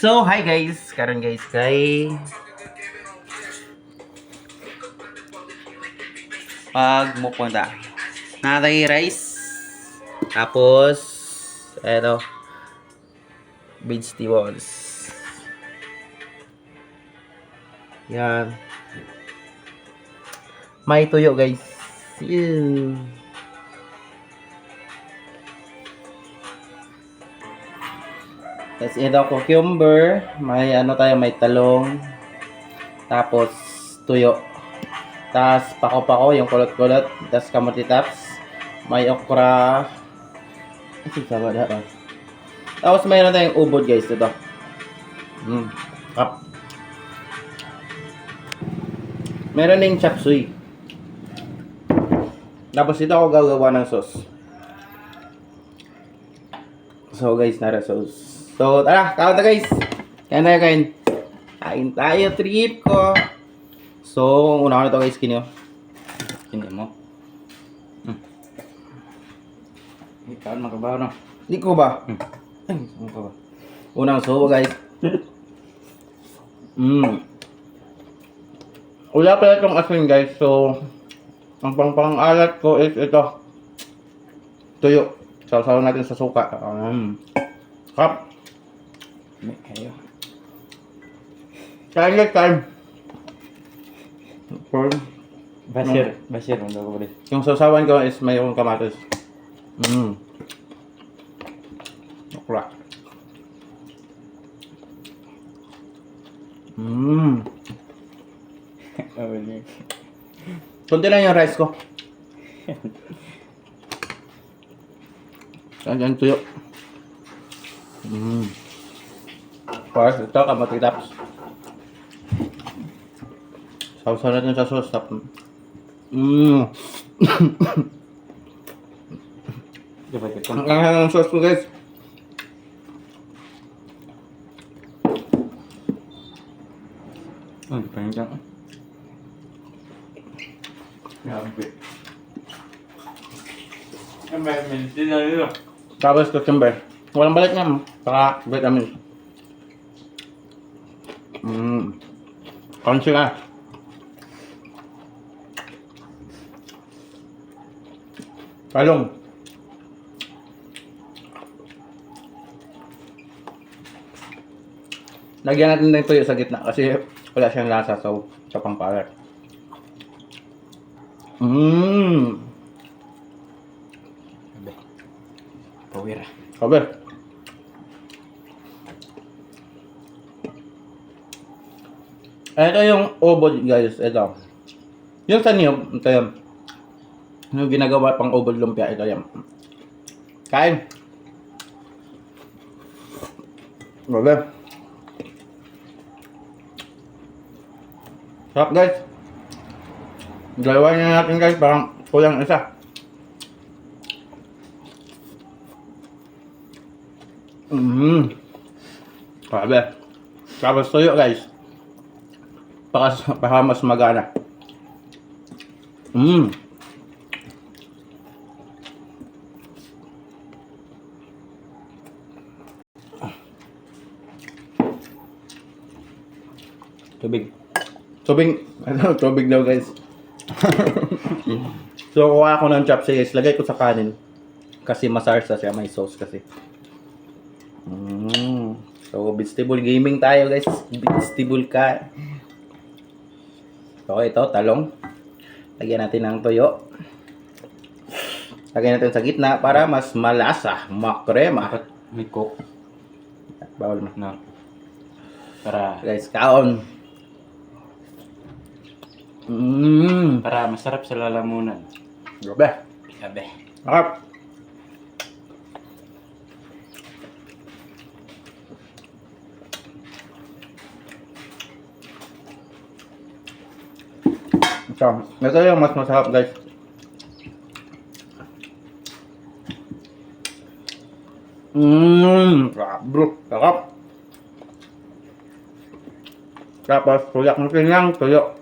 So, hi guys. Karon guys kay pagmupunta. Natay rice. Tapos eto vegetables. Yan. May tuyo guys. Ew. Tapos ito cucumber, may ano tayo, may talong, tapos tuyo. Tapos pako-pako, yung kulot-kulot, tapos kamote tops, may okra. Kasi sama na. Tapos mayroon tayong ubod guys, ito. Kap. Meron ding chop suey. Tapos ito ako gagawa ng sauce. So guys, nara sauce. So tara, kain na guys. Kain tayo, kain. Kain tayo, trip ko. So, una ko na ito guys, kinyo. Kinyo mo. Ikaw makabaho na. Hindi ko ba? Ay, ano ka ba? Unang subo guys. Wala pala itong asin guys. So, ang pang-alat ko is ito. Tuyo. Sasaw natin sa suka. Kap. May kayo. Kain guys, kain. Basir, ang daw ko ulit. Yung sausawan ko is mayroong kamatis. Okra. Kunti lang yung rice ko. Yan tuyo. First, ito kamote tops. Sausaw natin sa sauce. Ang kahal ng sauce ko guys. Panjang. Grabe. Ang may na nila. Tapos cucumber. Walang balik niya. Saka vitamin. Crunchy ka. Talong. Lagyan natin ng tuyo sa gitna kasi wala siyang lasa sa pangpalat. Pawira. Sabi. Ito yung obod guys. Ito. Yung sa niyog. Ito yun. Yung ginagawa pang obod lumpia. Ito yan. Kain. Sabi. Sarap guys. Dalawa na natin guys. Parang kulang isa. Sabi. Tapos tuyo guys. Baka mas magana. Tubig. Ano, tubig daw guys. So, kuha ako ng chopsticks. Lagay ko sa kanin. Kasi masarsa siya. May sauce kasi. So, vegetable gaming tayo guys. Vegetable ka. So, ito, talong. Lagyan natin ng tuyo. Lagyan natin sa gitna para mas malasa. Makrema. May coke. Bawal na. No. Para Guys, kaon. para masarap sa lalamunan. Grabe. Grabe. Sarap. Ito yung mas masarap guys. Bro, sarap. Tapos tuyak natin lang, tuyo.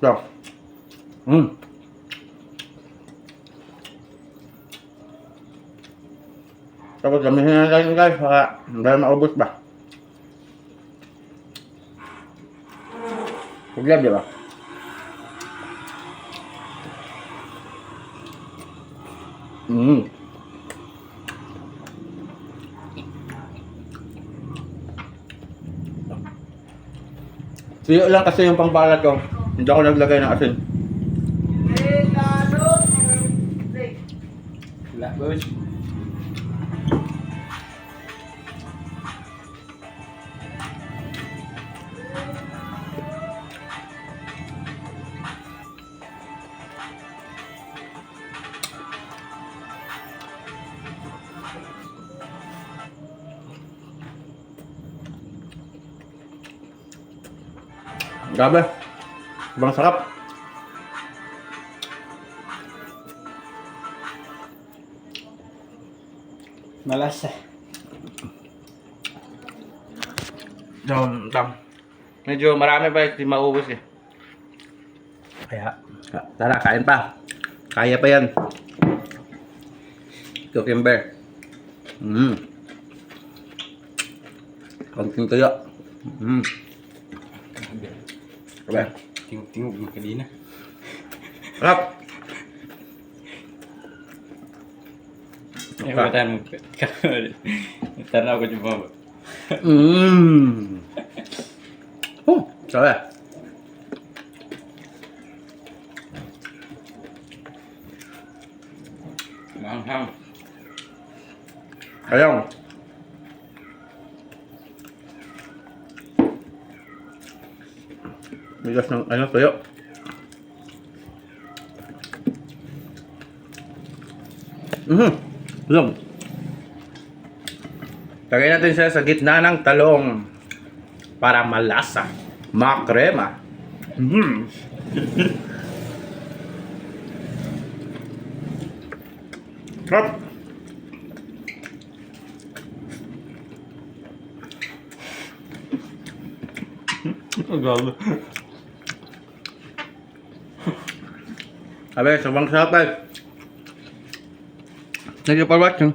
So. Tapos gamitin natin guys, para hindi maubos ba. Huwag di ba? Mm. Tuyo lang kasi yung pangbalat ko. Hindi ako naglagay ng asin. Wala, boss. Grabe. Ibang sarap. Malasa. Medyo marami pa hindi maubos eh. Kaya, tara, kain pa. Kaya pa yan. Cucumber. Konting tuyo. Grabe. Tingog mo kanina. Sarap. Eh, watan mo. Tanaw ko yung baba. Oh, sarap. Manghang. Ayong. Bigas ng ano, tuyo. Yung. Lagay natin siya sa gitna ng talong para malasa, makrema. Sarap. Agad. Sabi, sobrang sarap guys. Thank you for watching.